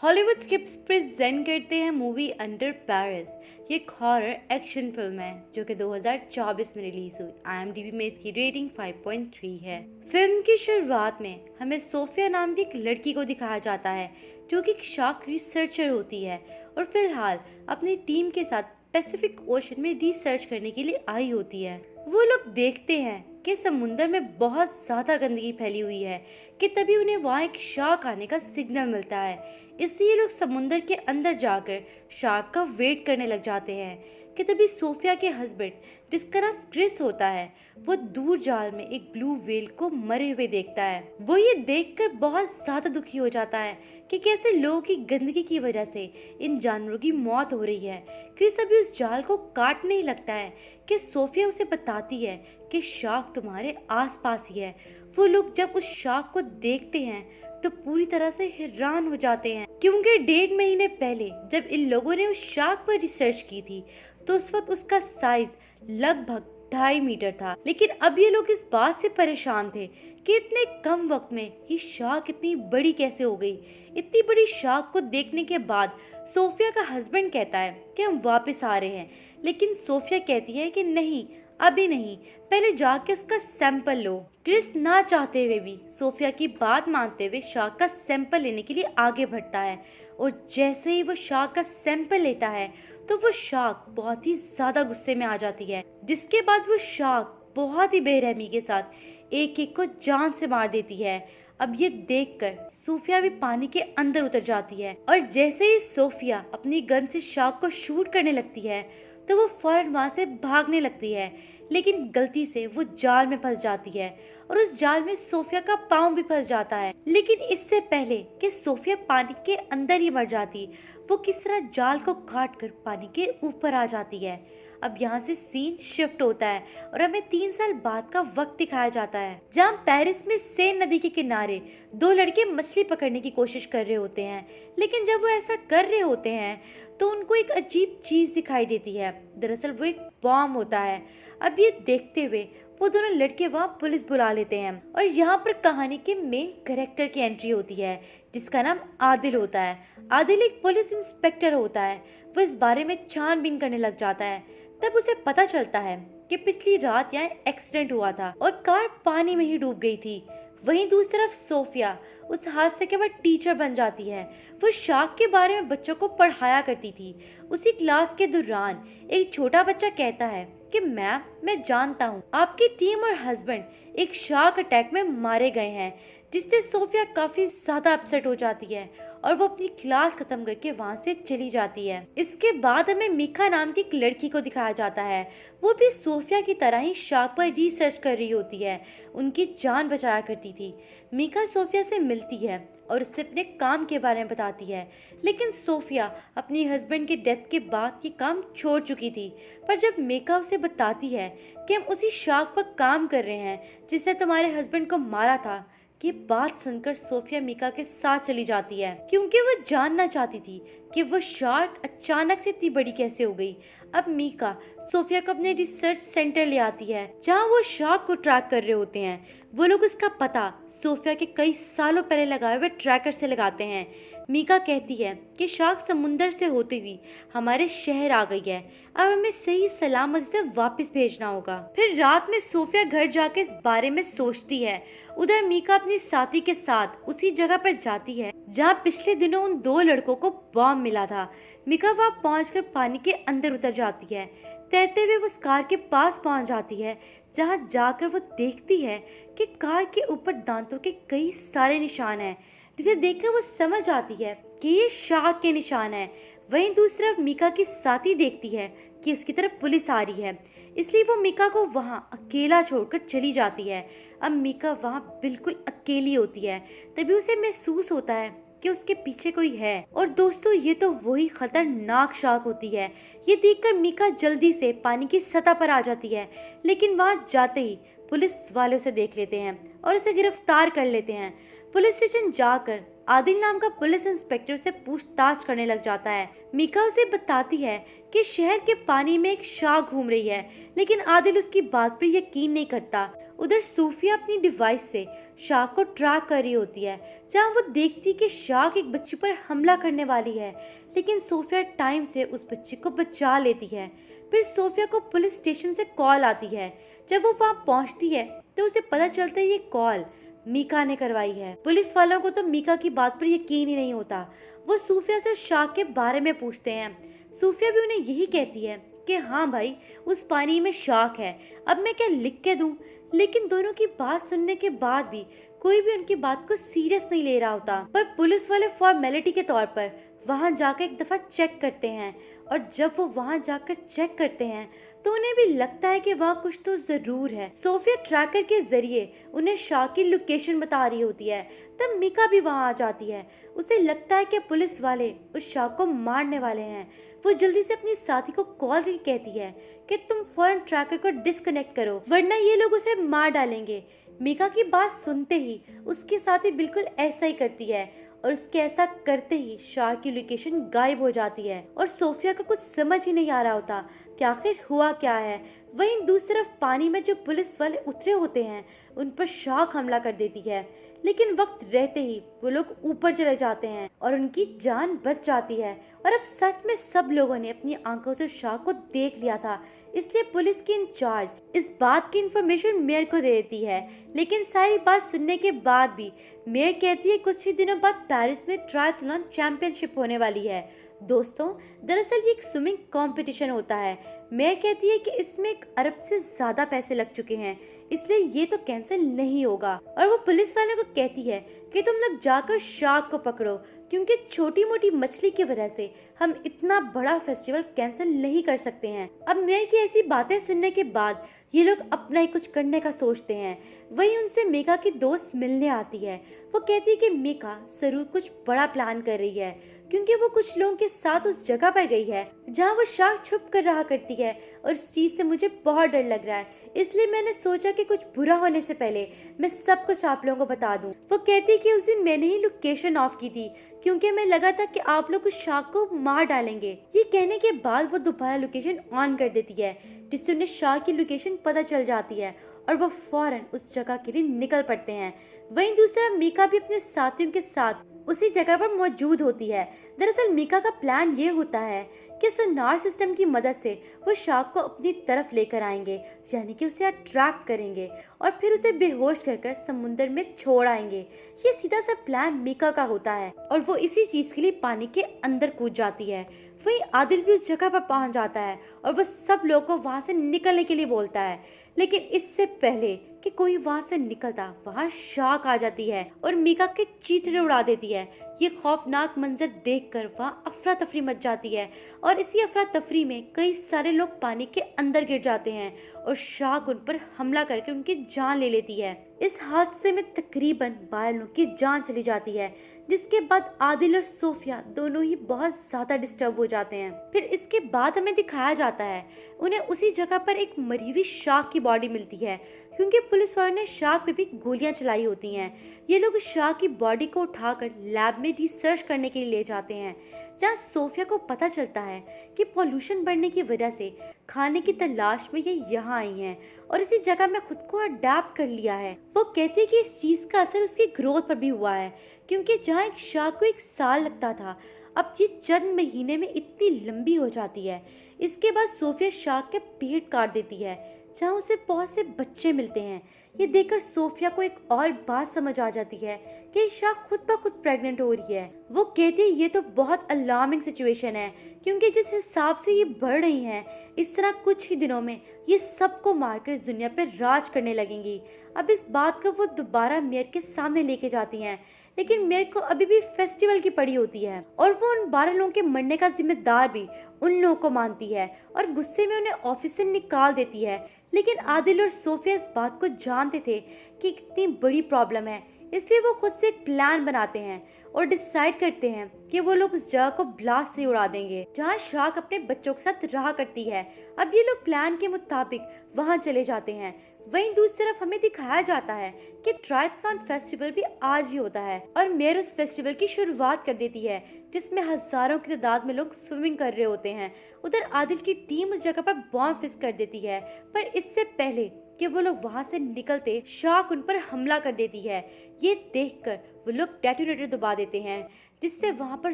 Hollywood scripts present करते हैं movie under Paris. ये एक हॉरर एक्शन फिल्म है जो कि 2024 में रिलीज हुई। IMDb में इसकी रेटिंग 5.3 है। फिल्म की शुरुआत में हमें सोफिया नाम की एक लड़की को दिखाया जाता है जो कि एक शार्क रिसर्चर होती है और फिलहाल अपनी टीम के साथ पैसिफिक ओशन में रिसर्च करने के लिए आई होती है। वो लोग देखते हैं कि समुंदर में बहुत ज्यादा गंदगी फैली हुई है कि तभी उन्हें वहाँ एक शार्क आने का सिग्नल मिलता है। इसलिए लोग समुंदर के अंदर जाकर शार्क का वेट करने लग जाते हैं कि तभी सोफिया के हस्बैंड, जिसका नाम क्रिस होता है, वो दूर जाल में एक ब्लू व्हेल को मरे हुए देखता है। वो ये देखकर बहुत ज्यादा दुखी हो जाता है कि कैसे लोगों की गंदगी की वजह से इन जानवरों की मौत हो रही है। क्रिस अभी उस जाल को काटने ही लगता है कि सोफिया उसे बताती है कि शार्क तुम्हारे आसपास ही है। वो लोग जब उस शार्क को देखते हैं तो पूरी तरह से हैरान हो जाते हैं, क्योंकि 1.5 महीने पहले जब इन लोगों ने उस शार्क पर रिसर्च की थी तो उस वक्त उसका साइज लगभग 2.5 मीटर था। लेकिन अब ये लोग इस बात से परेशान थे कि इतने कम वक्त में ये शार्क इतनी बड़ी कैसे हो गई। इतनी बड़ी शार्क को देखने के बाद सोफिया का हस्बैंड कहता है कि हम वापस आ रहे हैं, लेकिन सोफिया कहती है कि नहीं, अभी नहीं, पहले जाके उसका सैंपल लो। क्रिस ना चाहते हुए भी सोफिया की बात मानते हुए शार्क का सैंपल लेने के लिए आगे बढ़ता है और जैसे ही वो शार्क का सैंपल लेता है तो वो शार्क बहुत ही ज्यादा गुस्से में आ जाती है, जिसके बाद वो शार्क बहुत ही बेरहमी के साथ एक एक को जान से मार देती है। अब ये देखकर सोफिया भी पानी के अंदर उतर जाती है और जैसे ही सोफिया अपनी गन से शार्क को शूट करने लगती है तो वो फौरन वहां से भागने लगती है, लेकिन गलती से वो जाल में फंस जाती है और उस जाल में सोफिया का पाँव भी फंस जाता है। लेकिन इससे पहले कि सोफिया पानी के अंदर ही मर जाती, वो किस तरह जाल को काट कर पानी के ऊपर आ जाती है। अब यहाँ से सीन शिफ्ट होता है और हमें 3 साल बाद का वक्त दिखाया जाता है, जहाँ पेरिस में सेन नदी के किनारे 2 लड़के मछली पकड़ने की कोशिश कर रहे होते हैं। लेकिन जब वो ऐसा कर रहे होते हैं तो उनको एक अजीब चीज दिखाई देती है। दरअसल वो एक बॉम्ब होता है। अब ये देखते हुए वो दोनों लड़के वहाँ पुलिस बुला लेते हैं और यहाँ पर कहानी के मेन कैरेक्टर की एंट्री होती है, जिसका नाम आदिल होता है। आदिल एक पुलिस इंस्पेक्टर होता है। वो इस बारे में छानबीन करने लग जाता है। तब उसे पता चलता है कि पिछली रात यहाँ एक्सीडेंट हुआ था और कार पानी में ही डूब गई थी। वहीं दूसरी तरफ सोफिया उस हादसे के बाद टीचर बन जाती है। वो शार्क के बारे में बच्चों को पढ़ाया करती थी। उसी क्लास के दौरान एक छोटा बच्चा कहता है कि मैम, मैं जानता हूँ आपकी टीम और हस्बैंड एक शार्क अटैक में मारे गए हैं, जिससे सोफिया काफी ज्यादा अपसेट हो जाती है और वो अपनी क्लास खत्म करके वहाँ से चली जाती है। इसके बाद हमें मीका नाम की एक लड़की को दिखाया जाता है। वो भी सोफिया की तरह ही शार्क पर रिसर्च कर रही होती है, उनकी जान बचाया करती थी। मीका सोफिया से मिलती है और उससे अपने काम के बारे में बताती है, लेकिन सोफिया अपनी हस्बैंड के डेथ के बाद ये काम छोड़ चुकी थी। पर जब मीका उसे बताती है कि हम उसी शार्क पर काम कर रहे हैं जिसने तुम्हारे हस्बैंड को मारा था, ये बात सुनकर सोफिया मीका के साथ चली जाती है, क्योंकि वो जानना चाहती थी कि वो शार्क अचानक से इतनी बड़ी कैसे हो गई। अब मीका सोफिया को अपने रिसर्च सेंटर ले आती है, जहाँ वो शार्क को ट्रैक कर रहे होते हैं। वो लोग इसका पता सोफिया के कई सालों पहले लगाए हुए ट्रैकर से लगाते हैं। मीका कहती है कि शार्क समुंदर से होती हुई हमारे शहर आ गई है, अब हमें सही सलामत से वापस भेजना होगा। फिर रात में सोफिया घर जाके इस बारे में सोचती है। उधर मीका अपनी साथी के साथ उसी जगह पर जाती है जहाँ पिछले दिनों उन 2 लड़कों को बॉम्ब मिला था। मीका वहाँ पहुंचकर पानी के अंदर उतर जाती है। तैरते हुए वो उस कार के पास पहुंच जाती है, जहाँ जाकर वो देखती है कि कार के ऊपर दांतों के कई सारे निशान हैं, जिसे देखकर वो समझ आती है कि ये शार्क के निशान हैं। वहीं दूसरी तरफ मीका की साथी देखती है कि उसकी तरफ पुलिस आ रही है, इसलिए वो मीका को वहां अकेला छोड़कर चली जाती है। अब मीका वहां बिल्कुल अकेली होती है। तभी उसे महसूस होता है कि उसके पीछे कोई है। और दोस्तों, ये तो वही खतरनाक शार्क होती है। ये देखकर मीका जल्दी से पानी की सतह पर आ जाती है, लेकिन वहां जाते ही पुलिस वाले उसे देख लेते हैं और उसे गिरफ्तार कर लेते हैं। पुलिस स्टेशन जाकर आदिल नाम का पुलिस इंस्पेक्टर से पूछताछ करने लग जाता है। मीका उसे बताती है कि शहर के पानी में एक शार्क घूम रही है, लेकिन आदिल उसकी बात पर यकीन नहीं करता उधर सूफिया अपनी डिवाइस से शार्क को ट्रैक कर रही होती है, जहां वो देखती कि शार्क एक बच्ची पर हमला करने वाली है, लेकिन सोफिया टाइम से उस बच्ची को बचा लेती है। फिर सोफिया को पुलिस स्टेशन से कॉल आती है। जब वो वहां पहुंचती है तो उसे पता चलता है ये कॉल मीका ने करवाई है। पुलिस वालों को तो मीका की बात पर यकीन ही नहीं होता। वो सूफिया से शार्क के बारे में पूछते हैं। सूफिया भी उन्हें यही कहती है कि हाँ भाई, उस पानी में शार्क है, अब मैं क्या लिख के दूं। लेकिन दोनों की बात सुनने के बाद भी कोई भी उनकी बात को सीरियस नहीं ले रहा होता। पर पुलिस वाले फॉर्मेलिटी के तौर पर वहां जाकर एक दफा चेक करते हैं, और जब वो वहां जाकर चेक करते हैं तो उन्हें भी लगता है कि वहाँ कुछ तो जरूर है। सोफिया ट्रैकर के जरिए उन्हें शार्क की लोकेशन बता रही होती है। तब मीका भी वहाँ आ जाती है। उसे लगता है कि पुलिस वाले उस शार्क को मारने वाले हैं। वो जल्दी से अपनी साथी को कॉल करके कहती है कि तुम फौरन ट्रैकर को डिस्कनेक्ट करो, वरना ये लोग उसे मार डालेंगे। मीका की बात सुनते ही उसकी साथी बिल्कुल ऐसा ही करती है, और उसके ऐसा करते ही शार्क की लोकेशन गायब हो जाती है। और सोफिया को कुछ समझ ही नहीं आ रहा होता कि आखिर हुआ क्या है। वहीं दूसरी तरफ पानी में जो पुलिस वाले उतरे होते हैं उन पर शार्क हमला कर देती है, लेकिन वक्त रहते ही वो लोग ऊपर चले जाते हैं और उनकी जान बच जाती है। और अब सच में सब लोगों ने अपनी आंखों से शार्क को देख लिया था, इसलिए पुलिस की इंचार्ज इस बात की इंफॉर्मेशन मेयर को दे देती है। लेकिन सारी बात सुनने के बाद भी मेयर कहती है कुछ ही दिनों बाद पेरिस में ट्रायथलॉन चैंपियनशिप होने वाली है। दोस्तों, दरअसल ये एक स्विमिंग कंपटीशन होता है। मेयर कहती है कि इसमें 1 अरब से ज्यादा पैसे लग चुके हैं, इसलिए ये तो कैंसिल नहीं होगा। और वो पुलिस वाले को कहती है कि तुम लोग जाकर शार्क को पकड़ो, क्योंकि छोटी मोटी मछली की वजह से हम इतना बड़ा फेस्टिवल कैंसिल नहीं कर सकते हैं। अब मेयर की ऐसी बातें सुनने के बाद ये लोग अपना ही कुछ करने का सोचते हैं। वहीं उनसे मीका की दोस्त मिलने आती है। वो कहती है कि मीका जरूर कुछ बड़ा प्लान कर रही है, क्योंकि वो कुछ लोगों के साथ उस जगह पर गई है जहाँ वो शार्क छुप कर रहा करती है, और इस चीज से मुझे बहुत डर लग रहा है। इसलिए मैंने सोचा कि कुछ बुरा होने से पहले मैं सब कुछ आप लोगों को बता दूं। वो कहती है कि उस दिन मैंने ही लोकेशन ऑफ की थी, क्योंकि मैं लगा था कि आप लोग उस शार्क को मार डालेंगे। ये कहने के बाद वो दोबारा लोकेशन ऑन कर देती है, जिससे उन्हें शार्क की लोकेशन पता चल जाती है और वो फौरन उस जगह के लिए निकल पड़ते हैं। वहीं दूसरा मीका भी अपने साथियों के साथ उसी जगह पर मौजूद होती है। दरअसल मीका का प्लान ये होता है कि सोनार सिस्टम की मदद से वो शार्क को अपनी तरफ लेकर आएंगे, यानी कि उसे अट्रैक्ट करेंगे और फिर उसे बेहोश कर समुद्र में छोड़ आएंगे। ये सीधा सा प्लान मीका का होता है और वो इसी चीज के लिए पानी के अंदर कूद जाती है। वहीं आदिल भी उस जगह पर पहुंच जाता है और वो सब लोगों को वहां से निकलने के लिए बोलता है, लेकिन इससे पहले कि कोई वहां से निकलता वहां शार्क आ जाती है और मीका के चीथड़े उड़ा देती है। ये खौफनाक मंजर देखकर वहां अफरा तफरी मच जाती है और इसी अफरा तफरी में कई सारे लोग पानी के अंदर गिर जाते हैं और शार्क उन पर हमला करके उनकी जान ले लेती है। इस हादसे में तकरीबन 12 लोगों की जान चली जाती है, जिसके बाद आदिल और सोफिया दोनों ही बहुत ज्यादा डिस्टर्ब हो जाते हैं। फिर इसके बाद हमें दिखाया जाता है उन्हें उसी जगह पर एक मरी हुई शार्क की बॉडी मिलती है, क्योंकि पुलिस वालों ने शार्क पे भी गोलियां चलाई होती हैं। ये लोग शार्क की बॉडी को उठाकर लैब में रिसर्च करने के लिए ले जाते हैं, जहाँ सोफिया को पता चलता है कि पॉल्यूशन बढ़ने की वजह से खाने की तलाश में ये यहाँ आई हैं और इसी जगह में खुद को अडेप्ट कर लिया है। वो कहती है कि इस चीज का असर उसकी ग्रोथ पर भी हुआ है, क्योंकि जहाँ एक शार्क को 1 साल लगता था, अब ये चंद महीने में इतनी लंबी हो जाती है। इसके बाद सोफिया शार्क के पेट काट देती है, जहाँ उसे बहुत से बच्चे मिलते हैं। ये देखकर सोफिया को एक और बात समझ आ जाती है कि शार्क खुद ब खुद प्रेग्नेंट हो रही है। वो कहती है ये तो बहुत अलार्मिंग सिचुएशन है, क्योंकि जिस हिसाब से ये बढ़ रही हैं, इस तरह कुछ ही दिनों में ये सबको मारकर इस दुनिया पर राज करने लगेंगी। अब इस बात को वो दोबारा मेयर के सामने लेके जाती हैं, लेकिन मेयर को अभी भी फेस्टिवल की पड़ी होती है और वो उन 12 लोगों के मरने का जिम्मेदार भी उन लोगों को मानती है और गुस्से में उन्हें ऑफिस से निकाल देती है। लेकिन आदिल और सोफिया इस बात को जानते थे कि कितनी बड़ी प्रॉब्लम है, इसलिए वो खुद से एक प्लान बनाते हैं और डिसाइड करते हैं कि वो लोग उस जगह को ब्लास्ट से उड़ा देंगे जहाँ शार्क अपने बच्चों के साथ रहा करती है। अब ये लोग प्लान के मुताबिक वहाँ चले जाते हैं। वहीं दूसरी तरफ हमें दिखाया जाता है कि ट्रायथलॉन फेस्टिवल भी आज ही होता है और मेयर उस फेस्टिवल की शुरुआत कर देती है, जिसमें हजारों की तादाद में लोग स्विमिंग कर रहे होते हैं। उधर आदिल की टीम उस जगह पर बॉम्ब फिक्स कर देती है, पर इससे पहले कि वो लोग वहाँ से निकलते शार्क उन पर हमला कर देती है। ये देखकर वो लोग डेटोनेटर दबा देते हैं, जिससे वहाँ पर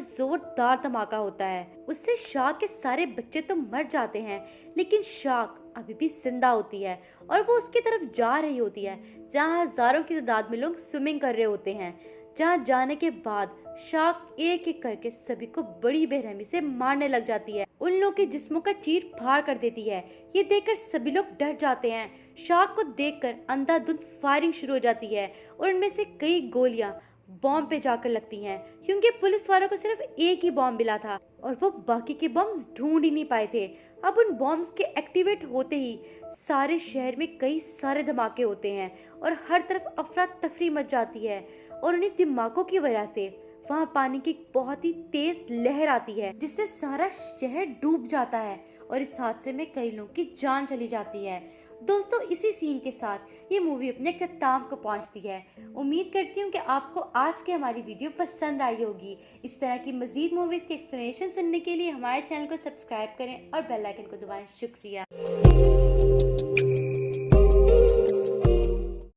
जोरदार धमाका होता है। उससे शार्क के सारे बच्चे तो मर जाते हैं, लेकिन शार्क अभी भी जिंदा होती है और वो उसकी तरफ जा रही होती है, जहाँ हजारों की तादाद में लोग स्विमिंग कर रहे होते हैं। जहाँ जाने के बाद शार्क एक एक करके सभी को बड़ी बेरहमी से मारने लग जाती है, उन लोगों के जिस्मों का चीर फाड़ कर देती है। ये देखकर सभी लोग डर जाते हैं। शार्क को देखकर अंधाधुंध फायरिंग शुरू हो जाती है और उनमें से कई गोलियां बॉम्ब पे जाकर लगती हैं, क्योंकि पुलिस वालों को सिर्फ एक ही बॉम्ब मिला था और वो बाकी के बॉम्ब्स ढूंढ ही नहीं पाए थे। अब उन बॉम्ब्स के एक्टिवेट होते ही सारे शहर में कई सारे धमाके होते हैं और हर तरफ अफरा तफरी मच जाती है और उन्हीं धमाकों की वजह से वहाँ पानी की बहुत ही तेज लहर आती है, जिससे सारा शहर डूब जाता है और इस हादसे में कई लोगों की जान चली जाती है। दोस्तों, इसी सीन के साथ ये मूवी अपने अख्ताम को पहुंचती है। उम्मीद करती हूँ कि आपको आज की हमारी वीडियो पसंद आई होगी। इस तरह की मजीद मूवीज की एक्सप्लेनेशन सुनने के लिए हमारे चैनल को सब्सक्राइब करें और बेल आइकन को दबाएं। शुक्रिया।